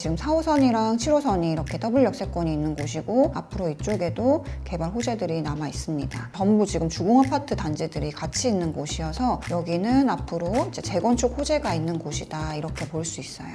지금 4호선이랑 7호선이 이렇게 더블 역세권이 있는 곳이고 앞으로 이쪽에도 개발 호재들이 남아 있습니다. 전부 지금 주공아파트 단지들이 같이 있는 곳이어서 여기는 앞으로 이제 재건축 호재가 있는 곳이다 이렇게 볼 수 있어요.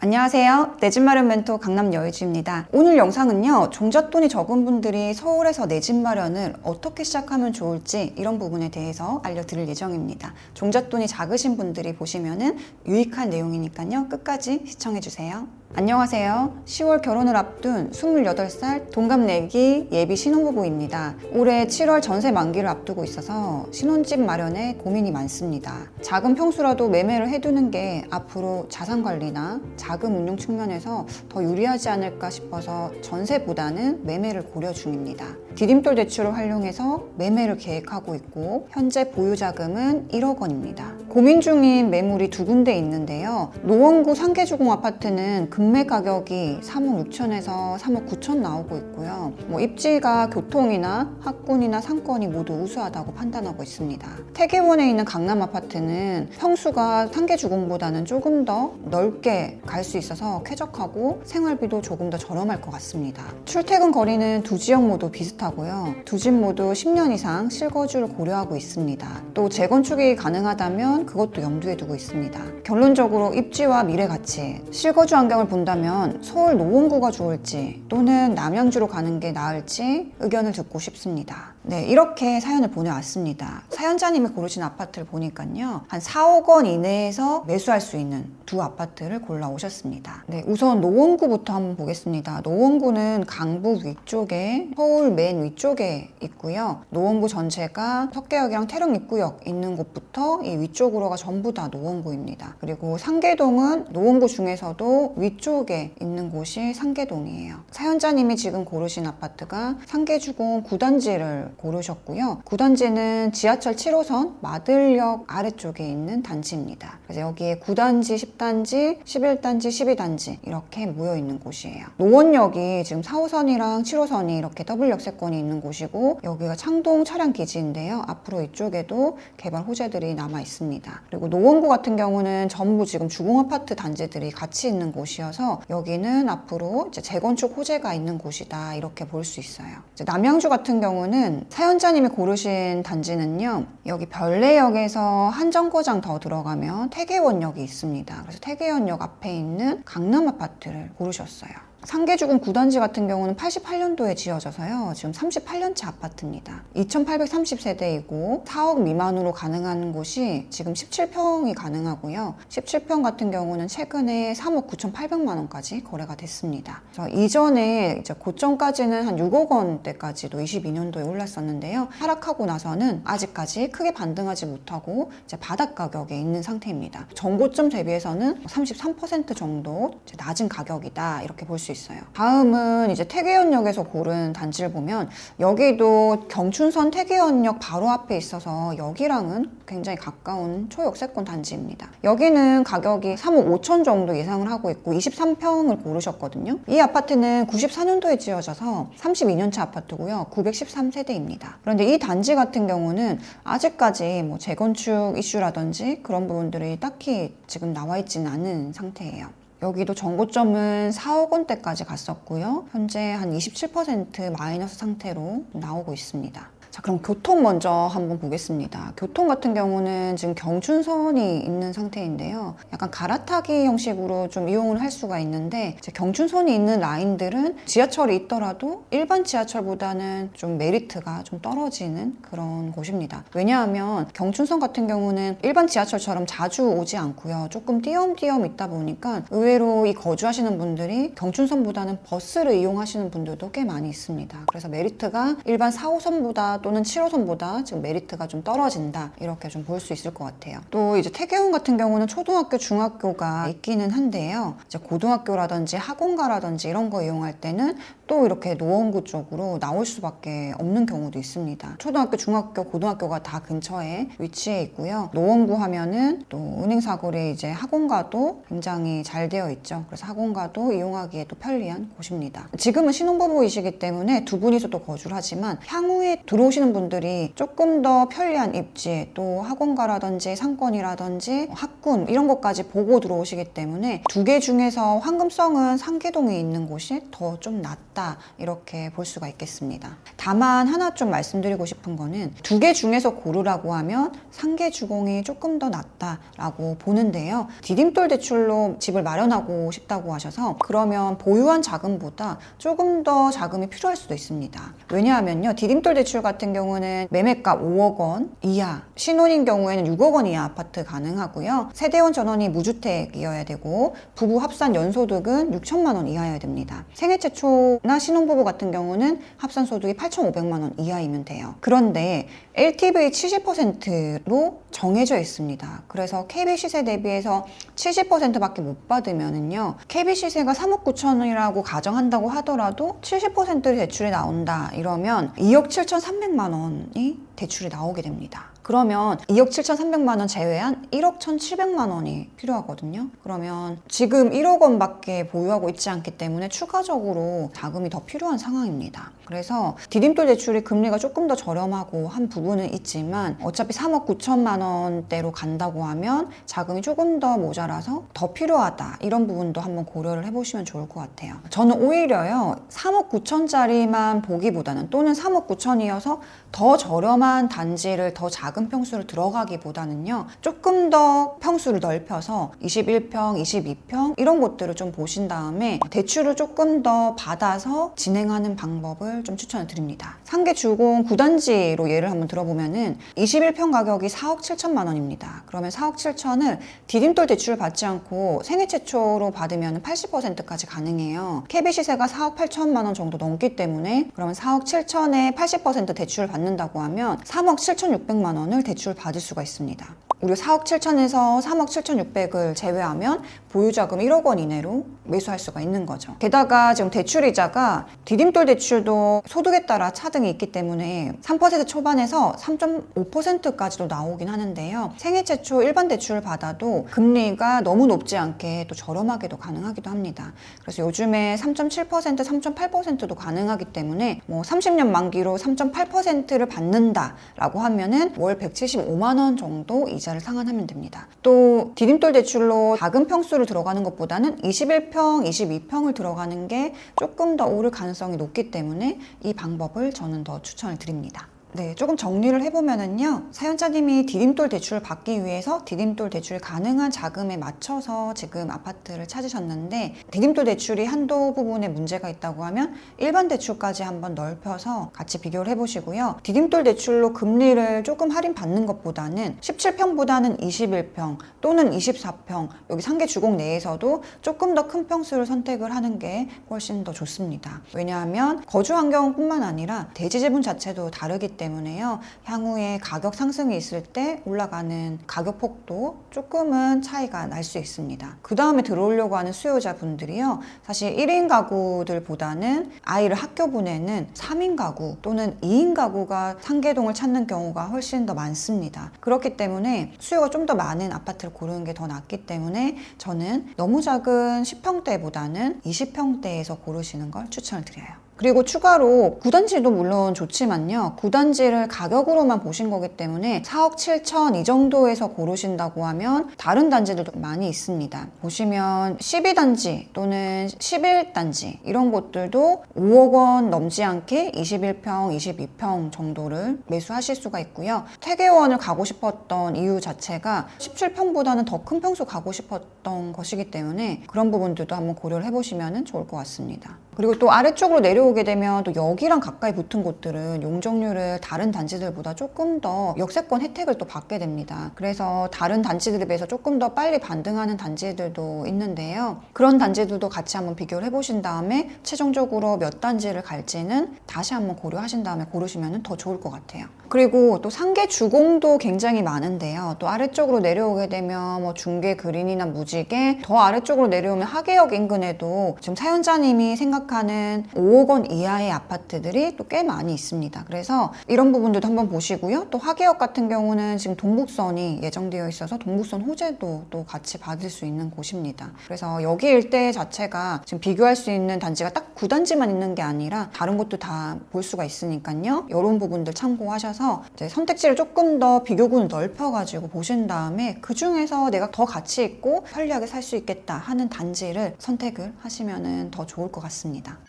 안녕하세요. 내 집 마련 멘토 강남 여의주입니다. 오늘 영상은요, 종잣돈이 적은 분들이 서울에서 내 집 마련을 어떻게 시작하면 좋을지 이런 부분에 대해서 알려드릴 예정입니다. 종잣돈이 작으신 분들이 보시면은 유익한 내용이니까요, 끝까지 시청해주세요. 안녕하세요. 10월 결혼을 앞둔 28살 동갑내기 예비 신혼부부입니다. 올해 7월 전세 만기를 앞두고 있어서 신혼집 마련에 고민이 많습니다. 작은 평수라도 매매를 해두는 게 앞으로 자산관리나 자금 운용 측면에서 더 유리하지 않을까 싶어서 전세보다는 매매를 고려 중입니다. 디딤돌 대출을 활용해서 매매를 계획하고 있고 현재 보유 자금은 1억 원입니다. 고민 중인 매물이 두 군데 있는데요. 노원구 상계주공 아파트는 금매 가격이 3억 6천에서 3억 9천 나오고 있고요. 입지가 교통이나 학군이나 상권이 모두 우수하다고 판단하고 있습니다. 태계원에 있는 강남 아파트는 평수가 상계주공보다는 조금 더 넓게 갈 수 있어서 쾌적하고 생활비도 조금 더 저렴할 것 같습니다. 출퇴근 거리는 두 지역 모두 비슷하고요. 두 집 모두 10년 이상 실거주를 고려하고 있습니다. 또 재건축이 가능하다면 그것도 염두에 두고 있습니다. 결론적으로 입지와 미래 가치, 실거주 환경을 본다면 서울 노원구가 좋을지 또는 남양주로 가는 게 나을지 의견을 듣고 싶습니다. 네, 이렇게 사연을 보내왔습니다. 사연자님이 고르신 아파트를 보니까요, 한 4억 원 이내에서 매수할 수 있는 두 아파트를 골라오셨습니다. 네, 우선 노원구부터 한번 보겠습니다. 노원구는 강북 위쪽에 서울 맨 위쪽에 있고요. 노원구 전체가 석계역이랑 태릉 입구역 있는 곳부터 이 위쪽으로가 전부 다 노원구입니다. 그리고 상계동은 노원구 중에서도 위쪽에 있는 곳이 상계동이에요. 사연자님이 지금 고르신 아파트가 상계주공 9단지를 고르셨고요. 9단지는 지하철 7호선 마들역 아래쪽에 있는 단지입니다. 그래서 여기에 9단지, 10단지, 11단지, 12단지 이렇게 모여 있는 곳이에요. 노원역이 지금 4호선이랑 7호선이 이렇게 더블 역세권이 있는 곳이고 여기가 창동 차량 기지인데요. 앞으로 이쪽에도 개발 호재들이 남아 있습니다. 그리고 노원구 같은 경우는 전부 지금 주공아파트 단지들이 같이 있는 곳이어서 여기는 앞으로 이제 재건축 호재가 있는 곳이다 이렇게 볼 수 있어요. 이제 남양주 같은 경우는 사연자님이 고르신 단지는요, 여기 별내역에서 한 정거장 더 들어가면 태계원역이 있습니다. 그래서 태계원역 앞에 있는 강남 아파트를 고르셨어요. 상계주공 9단지 같은 경우는 88년도에 지어져서요, 지금 38년차 아파트입니다. 2830세대이고 4억 미만으로 가능한 곳이 지금 17평이 가능하고요. 17평 같은 경우는 최근에 3억 9,800만 원까지 거래가 됐습니다. 그래서 이전에 이제 고점까지는 한 6억 원대까지도 22년도에 올랐었는데요. 하락하고 나서는 아직까지 크게 반등하지 못하고 이제 바닥 가격에 있는 상태입니다. 전고점 대비해서는 33% 정도 낮은 가격이다 이렇게 볼 수 있어요. 다음은 이제 태계원역에서 고른 단지를 보면 여기도 경춘선 태계원역 바로 앞에 있어서 여기랑은 굉장히 가까운 초역세권 단지입니다. 여기는 가격이 3억 5천 정도 예상을 하고 있고 23평을 고르셨거든요. 이 아파트는 94년도에 지어져서 32년차 아파트고요. 913세대입니다. 그런데 이 단지 같은 경우는 아직까지 재건축 이슈라든지 그런 부분들이 딱히 지금 나와 있지는 않은 상태예요. 여기도 전고점은 4억 원대까지 갔었고요. 현재 한 27% 마이너스 상태로 나오고 있습니다. 자, 그럼 교통 먼저 한번 보겠습니다. 교통 같은 경우는 지금 경춘선이 있는 상태인데요. 약간 갈아타기 형식으로 좀 이용을 할 수가 있는데 이제 경춘선이 있는 라인들은 지하철이 있더라도 일반 지하철보다는 좀 메리트가 좀 떨어지는 그런 곳입니다. 왜냐하면 경춘선 같은 경우는 일반 지하철처럼 자주 오지 않고요. 조금 띄엄띄엄 있다 보니까 의외로 이 거주하시는 분들이 경춘선보다는 버스를 이용하시는 분들도 꽤 많이 있습니다. 그래서 메리트가 일반 4호선보다 또는 7호선보다 지금 메리트가 좀 떨어진다 이렇게 좀 볼 수 있을 것 같아요. 또 이제 태계원 같은 경우는 초등학교, 중학교가 있기는 한데요. 이제 고등학교라든지 학원가라든지 이런 거 이용할 때는 또 이렇게 노원구 쪽으로 나올 수밖에 없는 경우도 있습니다. 초등학교, 중학교, 고등학교가 다 근처에 위치해 있고요. 노원구 하면은 또 은행사거리 이제 학원가도 굉장히 잘 되어 있죠. 그래서 학원가도 이용하기에도 편리한 곳입니다. 지금은 신혼부부이시기 때문에 두 분이서 또 거주를 하지만 향후에 들어오실 들어오시는 분들이 조금 더 편리한 입지, 또 학원가라든지 상권이라든지 학군 이런 것까지 보고 들어오시기 때문에 두 개 중에서 황금성은 상계동에 있는 곳이 더 좀 낫다 이렇게 볼 수가 있겠습니다. 다만 하나 좀 말씀드리고 싶은 거는 두 개 중에서 고르라고 하면 상계주공이 조금 더 낫다라고 보는데요. 디딤돌 대출로 집을 마련하고 싶다고 하셔서 그러면 보유한 자금보다 조금 더 자금이 필요할 수도 있습니다. 왜냐하면요, 디딤돌 대출 같은 경우는 매매가 5억 원 이하, 신혼인 경우에는 6억 원 이하 아파트 가능하고요. 세대원 전원이 무주택이어야 되고 부부 합산 연소득은 6천만 원 이하여야 됩니다. 생애 최초나 신혼부부 같은 경우는 합산 소득이 8,500만 원 이하이면 돼요. 그런데 LTV 70%로 정해져 있습니다. 그래서 KB 시세 대비해서 70%밖에 못 받으면은요, KB 시세가 3억 9천이라고 가정한다고 하더라도 70% 대출이 나온다 이러면 2억 7,300만 원이 대출이 나오게 됩니다. 그러면 2억 7,300만 원 제외한 1억 1,700만 원이 필요하거든요. 그러면 지금 1억 원밖에 보유하고 있지 않기 때문에 추가적으로 자금이 더 필요한 상황입니다. 그래서 디딤돌 대출이 금리가 조금 더 저렴하고 한 부분은 있지만 어차피 3억 9천만 원대로 간다고 하면 자금이 조금 더 모자라서 더 필요하다 이런 부분도 한번 고려를 해보시면 좋을 것 같아요. 저는 오히려요 3억 9천짜리만 보기보다는 또는 3억 9천이어서 더 저렴한 단지를 더 작은 평수를 들어가기보다는요 조금 더 평수를 넓혀서 21평, 22평 이런 곳들을 좀 보신 다음에 대출을 조금 더 받아서 진행하는 방법을 좀 추천을 드립니다. 상계주공 9단지로 예를 한번 들어보면은 21평 가격이 4억 7천만 원입니다. 그러면 4억 7천을 디딤돌 대출을 받지 않고 생애 최초로 받으면 80%까지 가능해요. KB 시세가 4억 8천만 원 정도 넘기 때문에 그러면 4억 7천에 80% 대출을 받는다고 하면 3억 7,600만 원을 대출 받을 수가 있습니다. 우리 4억 7천에서 3억 7,600을 제외하면 보유자금 1억 원 이내로 매수할 수가 있는 거죠. 게다가 지금 대출이자가 디딤돌 대출도 소득에 따라 차등이 있기 때문에 3% 초반에서 3.5%까지도 나오긴 하는데요. 생애 최초 일반 대출을 받아도 금리가 너무 높지 않게 또 저렴하게도 가능하기도 합니다. 그래서 요즘에 3.7%, 3.8%도 가능하기 때문에 뭐 30년 만기로 3.8%를 받는다라고 하면은 월 175만 원 정도 이자를 상환하면 됩니다. 또 디딤돌 대출로 작은 평수를 들어가는 것보다는 21평, 22평을 들어가는 게 조금 더 오를 가능성이 높기 때문에 이 방법을 저는 더 추천을 드립니다. 네, 조금 정리를 해보면은요, 사연자님이 디딤돌 대출을 받기 위해서 디딤돌 대출 가능한 자금에 맞춰서 지금 아파트를 찾으셨는데 디딤돌 대출이 한도 부분에 문제가 있다고 하면 일반 대출까지 한번 넓혀서 같이 비교를 해보시고요. 디딤돌 대출로 금리를 조금 할인 받는 것보다는 17평보다는 21평 또는 24평 여기 상계주공 내에서도 조금 더 큰 평수를 선택을 하는 게 훨씬 더 좋습니다. 왜냐하면 거주 환경뿐만 아니라 대지 지분 자체도 다르기 때문에요. 향후에 가격 상승이 있을 때 올라가는 가격 폭도 조금은 차이가 날 수 있습니다. 그 다음에 들어오려고 하는 수요자분들이요. 사실 1인 가구들보다는 아이를 학교 보내는 3인 가구 또는 2인 가구가 상계동을 찾는 경우가 훨씬 더 많습니다. 그렇기 때문에 수요가 좀 더 많은 아파트를 고르는 게 더 낫기 때문에 저는 너무 작은 10평대보다는 20평대에서 고르시는 걸 추천을 드려요. 그리고 추가로 9단지도 물론 좋지만요. 9단지를 가격으로만 보신 거기 때문에 4억 7천 이 정도에서 고르신다고 하면 다른 단지들도 많이 있습니다. 보시면 12단지 또는 11단지 이런 곳들도 5억 원 넘지 않게 21평, 22평 정도를 매수하실 수가 있고요. 태계원을 가고 싶었던 이유 자체가 17평보다는 더 큰 평수 가고 싶었던 것이기 때문에 그런 부분들도 한번 고려를 해보시면 좋을 것 같습니다. 그리고 또 아래쪽으로 내려오게 되면 또 여기랑 가까이 붙은 곳들은 용적률을 다른 단지들보다 조금 더 역세권 혜택을 또 받게 됩니다. 그래서 다른 단지들에 비해서 조금 더 빨리 반등하는 단지들도 있는데요. 그런 단지들도 같이 한번 비교를 해보신 다음에 최종적으로 몇 단지를 갈지는 다시 한번 고려하신 다음에 고르시면 더 좋을 것 같아요. 그리고 또 상계 주공도 굉장히 많은데요. 또 아래쪽으로 내려오게 되면 뭐 중계 그린이나 무지개, 더 아래쪽으로 내려오면 하계역 인근에도 지금 사연자님이 생각하는 5억 원 5억 원 이하의 아파트들이 또 꽤 많이 있습니다. 그래서 이런 부분들도 한번 보시고요. 또 하계역 같은 경우는 지금 동북선이 예정되어 있어서 동북선 호재도 또 같이 받을 수 있는 곳입니다. 그래서 여기 일대 자체가 지금 비교할 수 있는 단지가 딱 9단지만 있는 게 아니라 다른 곳도 다 볼 수가 있으니까요. 이런 부분들 참고하셔서 이제 선택지를 조금 더 비교군을 넓혀가지고 보신 다음에 그 중에서 내가 더 가치 있고 편리하게 살 수 있겠다 하는 단지를 선택을 하시면 더 좋을 것 같습니다.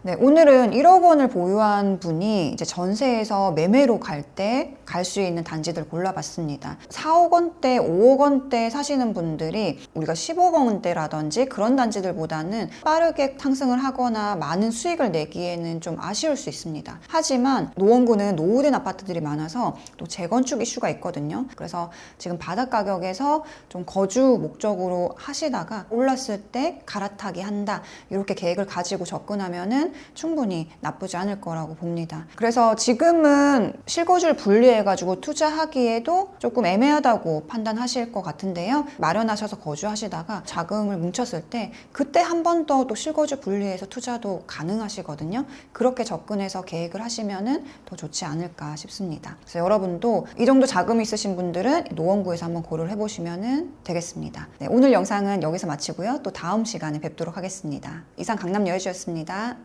네, 오늘은 1억 원을 보유한 분이 이제 전세에서 매매로 갈 때 갈 수 있는 단지들 골라봤습니다. 4억 원대, 5억 원대 사시는 분들이 우리가 10억 원대라든지 그런 단지들보다는 빠르게 상승을 하거나 많은 수익을 내기에는 좀 아쉬울 수 있습니다. 하지만 노원구는 노후된 아파트들이 많아서 또 재건축 이슈가 있거든요. 그래서 지금 바닥 가격에서 좀 거주 목적으로 하시다가 올랐을 때 갈아타기 한다. 이렇게 계획을 가지고 접근하면은 충분히 나쁘지 않을 거라고 봅니다. 그래서 지금은 실거주를 분리해가지고 투자하기에도 조금 애매하다고 판단하실 것 같은데요. 마련하셔서 거주하시다가 자금을 뭉쳤을 때 그때 한 번 더 또 실거주 분리해서 투자도 가능하시거든요. 그렇게 접근해서 계획을 하시면은 더 좋지 않을까 싶습니다. 그래서 여러분도 이 정도 자금이 있으신 분들은 노원구에서 한번 고려를 해보시면 되겠습니다. 네, 오늘 영상은 여기서 마치고요. 또 다음 시간에 뵙도록 하겠습니다. 이상 강남여의주였습니다.